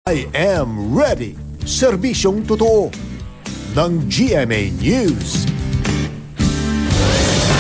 I am ready. Serbisyong totoo ng GMA News.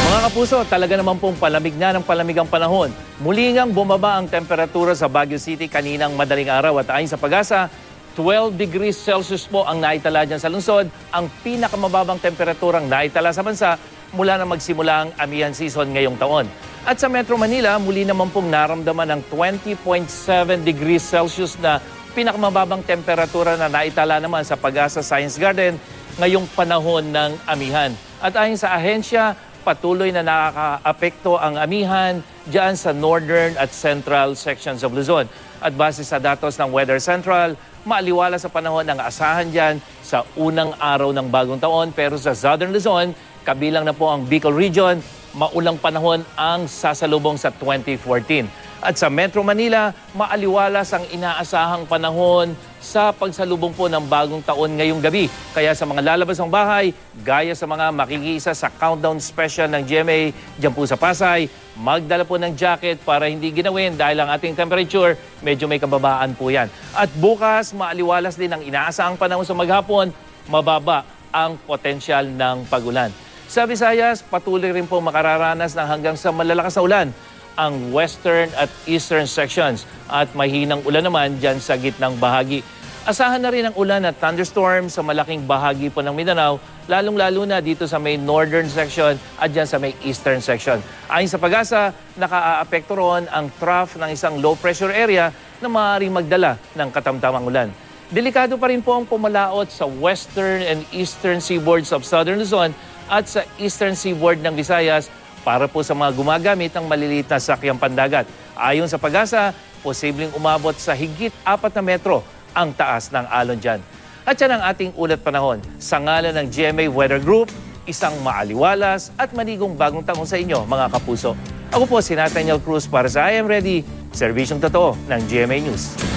Mga kapuso, talaga naman pong palamig na ng palamig ang panahon. Muli ngang bumaba ang temperatura sa Baguio City kaninang madaling araw at ayon sa Pag-asa, 12 degrees Celsius po ang naitala dyan sa lungsod, ang pinakamababang temperaturang naitala sa bansa mula na magsimula ang amihan season ngayong taon. At sa Metro Manila, muli naman pong naramdaman ang 20.7 degrees Celsius na pinakamababang temperatura na naitala naman sa Pag-asa Science Garden ngayong panahon ng amihan. At ayon sa ahensya, patuloy na nakakaapekto ang amihan diyan sa northern at central sections of Luzon. At base sa datos ng Weather Central, maaliwala sa panahon ang asahan diyan sa unang araw ng bagong taon. Pero sa southern Luzon, kabilang na po ang Bicol Region, maulang panahon ang sasalubong sa 2014. At sa Metro Manila, maaliwalas ang inaasahang panahon sa pagsalubong po ng bagong taon ngayong gabi. Kaya sa mga lalabas ng bahay, gaya sa mga makikiisa sa countdown special ng GMA dyan po sa Pasay, magdala po ng jacket para hindi ginawin dahil ang ating temperature, medyo may kababaan po yan. At bukas, maaliwalas din ang inaasahang panahon sa maghapon, mababa ang potensyal ng pagulan. Sa Visayas, patuloy rin po makararanas ng hanggang sa malalakas na ulan ang western at eastern sections at mahinang ulan naman dyan sa gitnang bahagi. Asahan na rin ang ulan at thunderstorm sa malaking bahagi po ng Mindanao, lalong-lalo na dito sa may northern section at dyan sa may eastern section. Ayon sa Pag-asa, nakaaapekto roon ang trough ng isang low pressure area na maaaring magdala ng katamtamang ulan. Delikado pa rin po ang pumalaot sa western and eastern seaboards of southern Luzon at sa eastern seaboard ng Visayas para po sa mga gumagamit ng maliliit na sakyang pandagat. Ayon sa Pag-asa, posibleng umabot sa higit 4 na metro ang taas ng alon dyan. At yan ang ating ulat panahon. Sa ngalan ng GMA Weather Group, isang maaliwalas at manigong bagong taon sa inyo, mga kapuso. Ako po si Nathaniel Cruz para sa I Am Ready, serbisyong totoo ng GMA News.